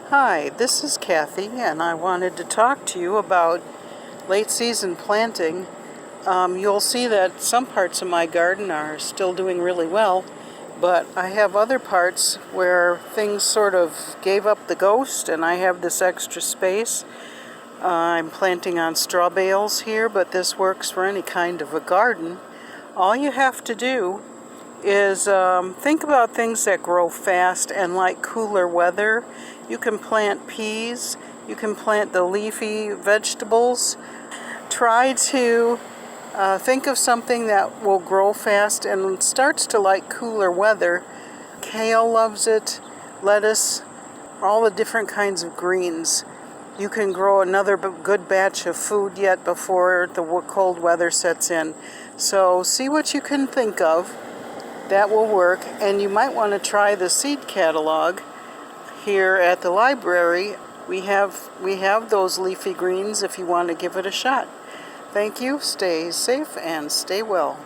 Hi, this is Kathy, and I wanted to talk to you about late season planting. You'll see that some parts of my garden are still doing really well, but I have other parts where things sort of gave up the ghost and I have this extra space. I'm planting on straw bales here, but this works for any kind of a garden. All you have to do is think about things that grow fast and like cooler weather. You can plant peas, you can plant the leafy vegetables. Try to think of something that will grow fast and starts to like cooler weather. Kale loves it, lettuce, all the different kinds of greens. You can grow another good batch of food yet before the cold weather sets in. So see what you can think of. That will work, and you might want to try the seed catalog here at the library. We have those leafy greens if you want to give it a shot. Thank you. Stay safe and stay well.